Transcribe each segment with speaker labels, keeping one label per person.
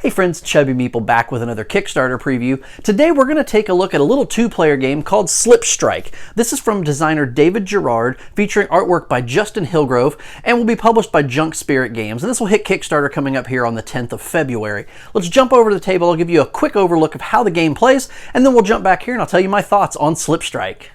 Speaker 1: Hey friends, Chubby Meeple back with another Kickstarter preview. Today we're going to take a look at a little two-player game called Slip Strike. This is from designer Gerrard, featuring artwork by Hillgrove, and will be published by Junk Spirit Games. And this will hit Kickstarter coming up here on the 10th of February. Let's jump over to the table. I'll give you a quick overlook of how the game plays, and then we'll jump back here and I'll tell you my thoughts on Slip Strike.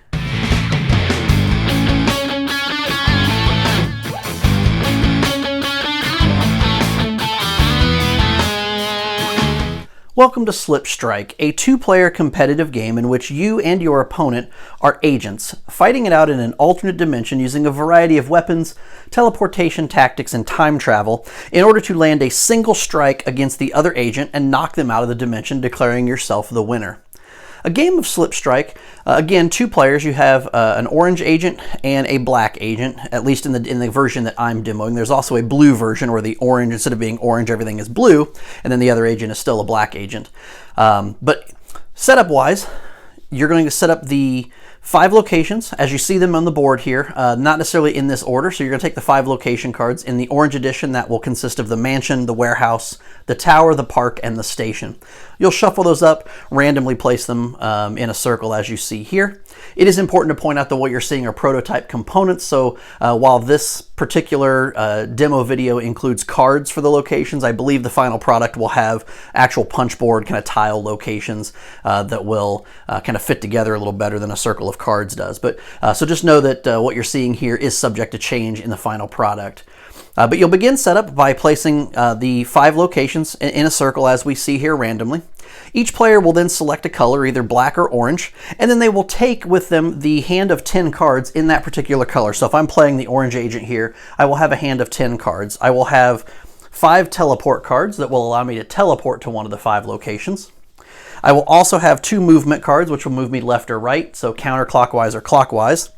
Speaker 1: Welcome to Slip Strike, a two-player competitive game in which you and your opponent are agents, fighting it out in an alternate dimension using a variety of weapons, teleportation tactics, and time travel in order to land a single strike against the other agent and knock them out of the dimension, declaring yourself the winner. A game of Slip Strike, again, two players. You have an orange agent and a black agent, at least in the version that I'm demoing. There's also a blue version where the orange, instead of being orange, everything is blue, and then the other agent is still a black agent. But setup-wise, you're going to set up the 5 locations as you see them on the board here, not necessarily in this order. So you're going to take the 5 location cards. In the orange edition, that will consist of the mansion, the warehouse, the tower, the park, and the station. You'll shuffle those up, randomly place them in a circle as you see here. It is important to point out that what you're seeing are prototype components. So while this particular demo video includes cards for the locations, I believe the final product will have actual punch board kind of tile locations that will kind of fit together a little better than a circle of cards does. But so just know that what you're seeing here is subject to change in the final product. But you'll begin setup by placing the 5 locations in a circle as we see here randomly. Each player will then select a color, either black or orange, and then they will take with them the hand of 10 cards in that particular color. So if I'm playing the orange agent here, I will have a hand of 10 cards. I will have 5 teleport cards that will allow me to teleport to one of the 5 locations. I will also have 2 movement cards, which will move me left or right, so counterclockwise or clockwise.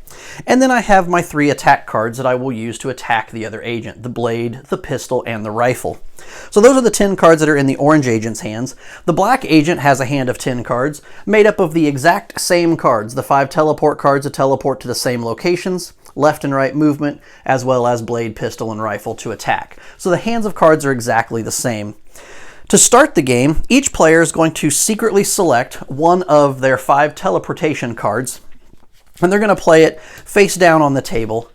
Speaker 1: And then I have my 3 attack cards that I will use to attack the other agent, the blade, the pistol, and the rifle. So those are the 10 cards that are in the orange agent's hands. The black agent has a hand of 10 cards made up of the exact same cards, the 5 teleport cards to teleport to the same locations, left and right movement, as well as blade, pistol, and rifle to attack. So the hands of cards are exactly the same. To start the game, each player is going to secretly select one of their 5 teleportation cards, and they're going to play it face down on the table.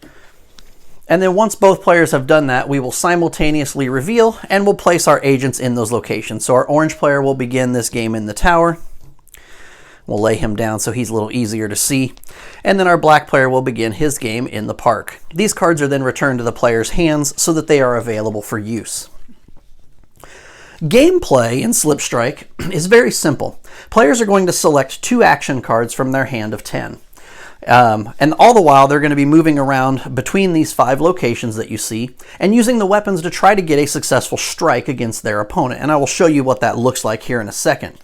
Speaker 1: And then once both players have done that, we will simultaneously reveal and we'll place our agents in those locations. So our orange player will begin this game in the tower. We'll lay him down so he's a little easier to see. And then our black player will begin his game in the park. These cards are then returned to the player's hands so that they are available for use. Gameplay in Slip Strike is very simple. Players are going to select 2 action cards from their hand of 10. And all the while, they're going to be moving around between these 5 locations that you see and using the weapons to try to get a successful strike against their opponent. And I will show you what that looks like here in a second.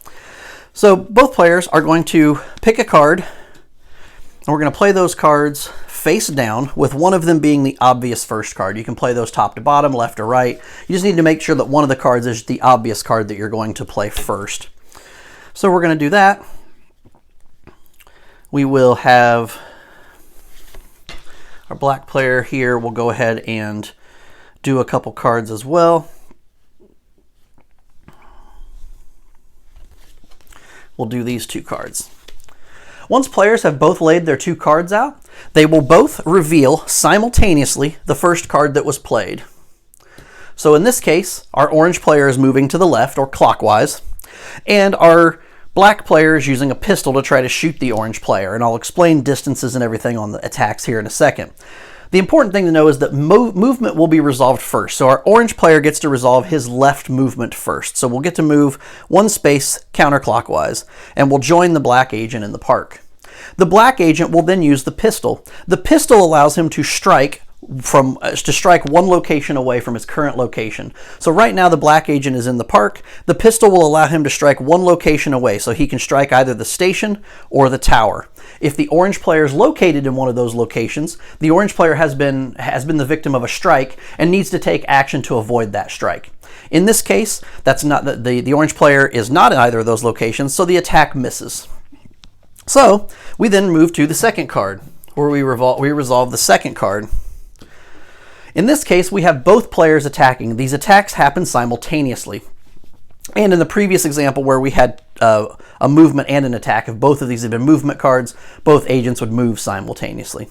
Speaker 1: So both players are going to pick a card, and we're going to play those cards face down, with one of them being the obvious first card. You can play those top to bottom, left or right. You just need to make sure that one of the cards is the obvious card that you're going to play first. So we're going to do that. We will have our black player here. We'll go ahead and do a couple cards as well. We'll do these 2 cards. Once players have both laid their 2 cards out, they will both reveal simultaneously the first card that was played. So in this case, our orange player is moving to the left or clockwise, and our black player is using a pistol to try to shoot the orange player, and I'll explain distances and everything on the attacks here in a second. The important thing to know is that movement will be resolved first. So our orange player gets to resolve his left movement first. So we'll get to move 1 space counterclockwise, and we'll join the black agent in the park. The black agent will then use the pistol. The pistol allows him to strike 1 location away from his current location. So right now the black agent is in the park. The pistol will allow him to strike 1 location away, so he can strike either the station or the tower. If the orange player is located in one of those locations, the orange player has been the victim of a strike and needs to take action to avoid that strike. In this case, that's not the orange player is not in either of those locations, so the attack misses. So we then move to the second card, where we resolve the second card. In this case, we have both players attacking. These attacks happen simultaneously. And in the previous example where we had a movement and an attack, if both of these had been movement cards, both agents would move simultaneously.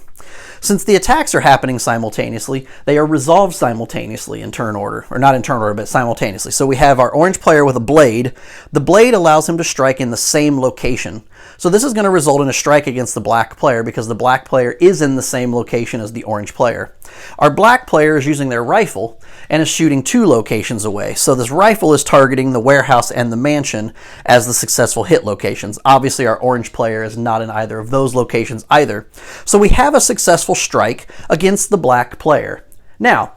Speaker 1: Since the attacks are happening simultaneously, they are resolved simultaneously in turn order, or not in turn order, but simultaneously. So we have our orange player with a blade. The blade allows him to strike in the same location. So this is going to result in a strike against the black player because the black player is in the same location as the orange player. Our black player is using their rifle and is shooting 2 locations away. So this rifle is targeting the warehouse and the mansion as the successful hit locations. Obviously, our orange player is not in either of those locations either. So we have a successful strike against the black player. Now,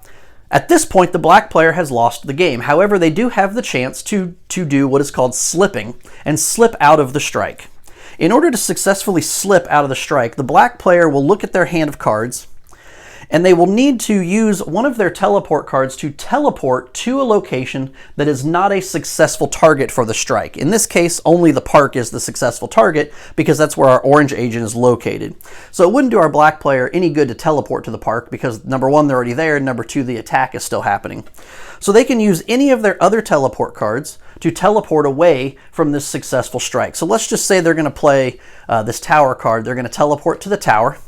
Speaker 1: at this point, the black player has lost the game. However, they do have the chance to do what is called slipping and slip out of the strike. In order to successfully slip out of the strike, the black player will look at their hand of cards, and they will need to use one of their teleport cards to teleport to a location that is not a successful target for the strike. In this case, only the park is the successful target because that's where our orange agent is located. So it wouldn't do our black player any good to teleport to the park because number 1, they're already there, and number 2, the attack is still happening. So they can use any of their other teleport cards to teleport away from this successful strike. So let's just say they're going to play this tower card. They're going to teleport to the tower.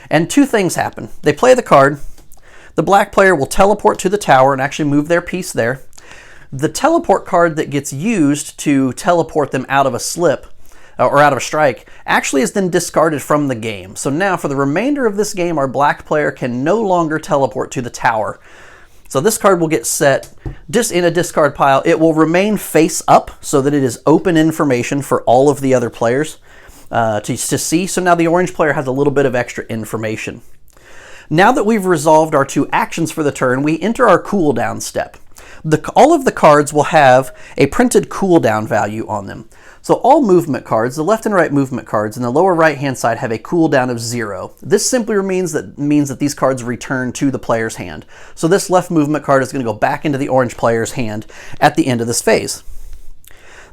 Speaker 1: And 2 things happen. They play the card, the black player will teleport to the tower and actually move their piece there. The teleport card that gets used to teleport them out of a slip, or out of a strike, actually is then discarded from the game. So now for the remainder of this game, our black player can no longer teleport to the tower. So this card will get set in a discard pile. It will remain face up so that it is open information for all of the other players to see. So now the orange player has a little bit of extra information. Now that we've resolved our 2 actions for the turn, we enter our cooldown step. All of the cards will have a printed cooldown value on them. So all movement cards, the left and right movement cards in the lower right hand side have a cooldown of 0. This simply means that these cards return to the player's hand. So this left movement card is going to go back into the orange player's hand at the end of this phase.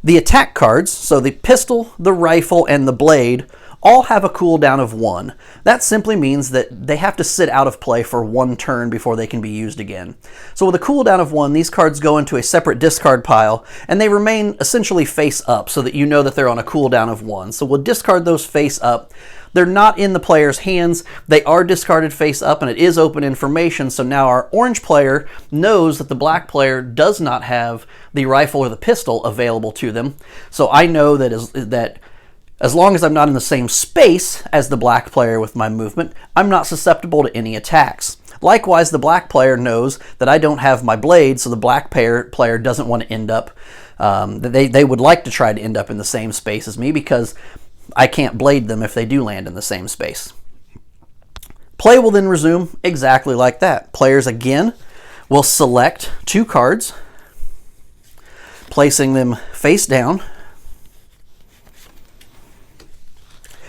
Speaker 1: The attack cards, so the pistol, the rifle, and the blade, all have a cooldown of 1. That simply means that they have to sit out of play for 1 turn before they can be used again. So with a cooldown of 1, these cards go into a separate discard pile, and they remain essentially face up so that you know that they're on a cooldown of 1. So we'll discard those face up. They're not in the player's hands. They are discarded face up, and it is open information. So now our orange player knows that the black player does not have the rifle or the pistol available to them. So I know that as long as I'm not in the same space as the black player with my movement, I'm not susceptible to any attacks. Likewise, the black player knows that I don't have my blade, so the black player doesn't want to end up, they would like to try to end up in the same space as me because I can't blade them if they do land in the same space. Play will then resume exactly like that. Players again will select 2 cards, placing them face down,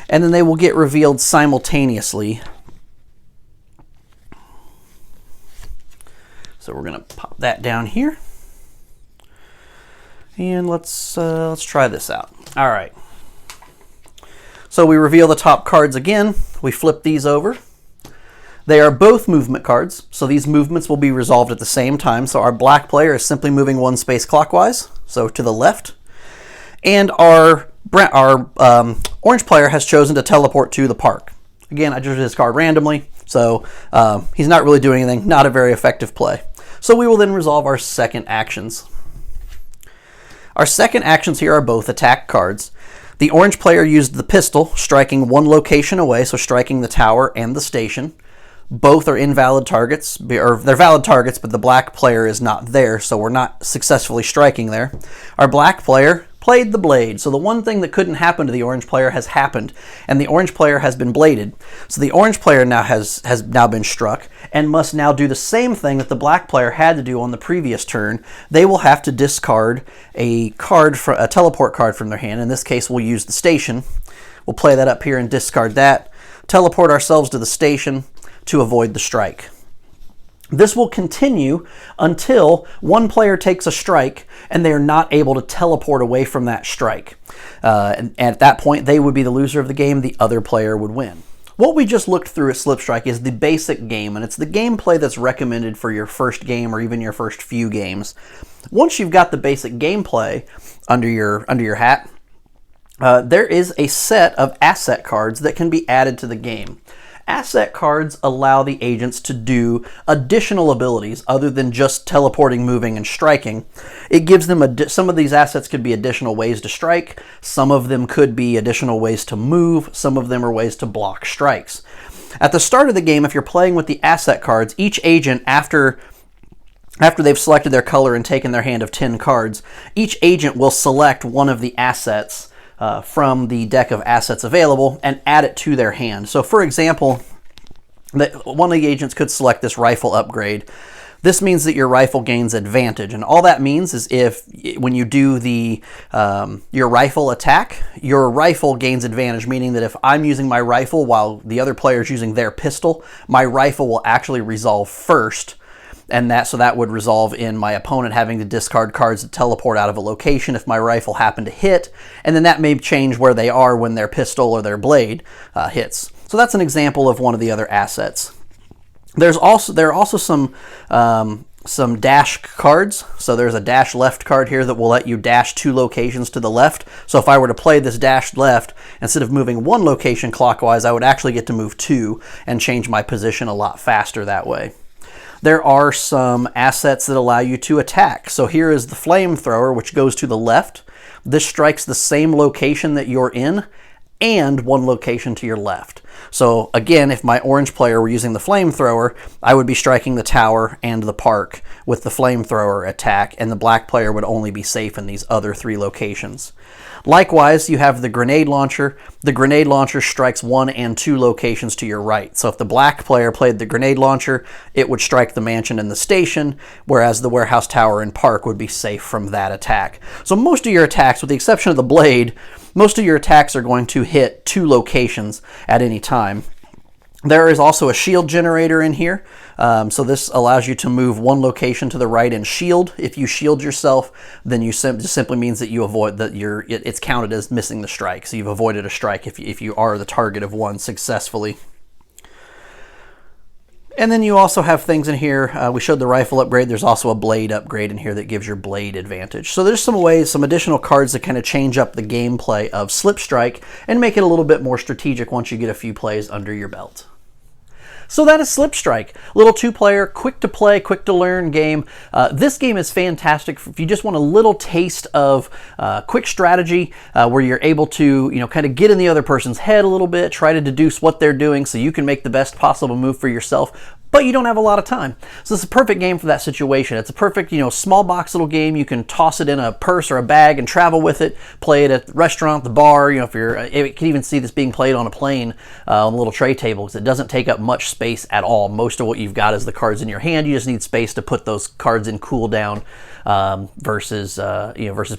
Speaker 1: and then they will get revealed simultaneously. So we're going to pop that down here, and let's try this out. All right. So we reveal the top cards again. We flip these over. They are both movement cards, so these movements will be resolved at the same time. So our black player is simply moving 1 space clockwise, so to the left, and our orange player has chosen to teleport to the park. Again, I drew this card randomly, so he's not really doing anything, not a very effective play. So we will then resolve our second actions. Our second actions here are both attack cards. The orange player used the pistol, striking 1 location away, so striking the tower and the station. Both are invalid targets, or they're valid targets, but the black player is not there, so we're not successfully striking there. Our black player played the blade, so the one thing that couldn't happen to the orange player has happened, and the orange player has been bladed. So the orange player now has now been struck, and must now do the same thing that the black player had to do on the previous turn. They will have to discard a teleport card from their hand. In this case, we'll use the station. We'll play that up here and discard that, teleport ourselves to the station to avoid the strike. This will continue until one player takes a strike and they are not able to teleport away from that strike. And at that point, they would be the loser of the game. The other player would win. What we just looked through at Slipstrike is the basic game, and it's the gameplay that's recommended for your first game or even your first few games. Once you've got the basic gameplay under your hat, there is a set of asset cards that can be added to the game. Asset cards allow the agents to do additional abilities other than just teleporting, moving, and striking. It gives them some of these assets could be additional ways to strike, some of them could be additional ways to move, some of them are ways to block strikes. At the start of the game, if you're playing with the asset cards, each agent, after they've selected their color and taken their hand of 10 cards, each agent will select one of the assets from the deck of assets available and add it to their hand. So for example, one of the agents could select this rifle upgrade. This means that your rifle gains advantage, and all that means is when you do your rifle attack, your rifle gains advantage, meaning that if I'm using my rifle while the other player is using their pistol, my rifle will actually resolve first. And so that would resolve in my opponent having to discard cards to teleport out of a location if my rifle happened to hit, and then that may change where they are when their pistol or their blade hits. So that's an example of one of the other assets. There are also some dash cards. So there's a dash left card here that will let you dash 2 locations to the left. So if I were to play this dash left, instead of moving 1 location clockwise, I would actually get to move 2 and change my position a lot faster that way. There are some assets that allow you to attack. So here is the flamethrower, which goes to the left. This strikes the same location that you're in and 1 location to your left. So again, if my orange player were using the flamethrower, I would be striking the tower and the park with the flamethrower attack, and the black player would only be safe in these other 3 locations. Likewise, you have the grenade launcher. The grenade launcher strikes 1 and 2 locations to your right. So if the black player played the grenade launcher, it would strike the mansion and the station, whereas the warehouse tower and park would be safe from that attack. So most of your attacks, with the exception of the blade, most of your attacks are going to hit 2 locations at any time. There is also a shield generator in here. So this allows you to move 1 location to the right and shield. If you shield yourself, then you simply means that you avoid that it's counted as missing the strike. So you've avoided a strike if you are the target of one successfully. And then you also have things in here. We showed the rifle upgrade. There's also a blade upgrade in here that gives your blade advantage. So there's some additional cards that kind of change up the gameplay of Slipstrike and make it a little bit more strategic once you get a few plays under your belt. So that is Slipstrike, little 2-player, quick to play, quick to learn game. This game is fantastic if you just want a little taste of quick strategy where you're able to, kind of get in the other person's head a little bit, try to deduce what they're doing so you can make the best possible move for yourself, but you don't have a lot of time. So it's a perfect game for that situation. It's a perfect, small box little game. You can toss it in a purse or a bag and travel with it, play it at the restaurant, the bar, if you can even see this being played on a plane on a little tray table because it doesn't take up much space at all. Most of what you've got is the cards in your hand. You just need space to put those cards in cooldown versus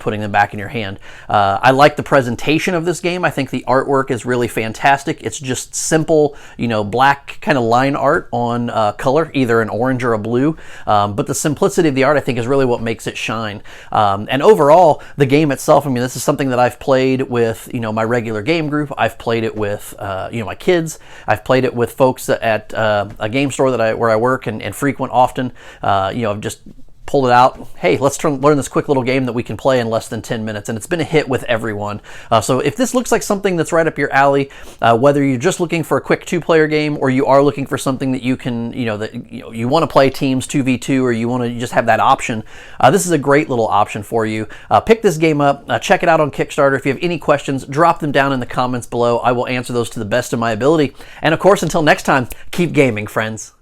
Speaker 1: putting them back in your hand. I like the presentation of this game. I think the artwork is really fantastic. It's just simple, black kind of line art on color, either an orange or a blue. But the simplicity of the art, I think, is really what makes it shine. And overall, the game itself, this is something that I've played with, my regular game group. I've played it with, my kids. I've played it with folks at a game store where I work and frequent often. I've just pulled it out. Hey, let's learn this quick little game that we can play in less than 10 minutes, and it's been a hit with everyone. So if this looks like something that's right up your alley, whether you're just looking for a quick 2-player game or you are looking for something that you can, you want to play teams 2v2 or you want to just have that option, this is a great little option for you. Pick this game up, check it out on Kickstarter. If you have any questions, drop them down in the comments below. I will answer those to the best of my ability. And of course, until next time, keep gaming, friends.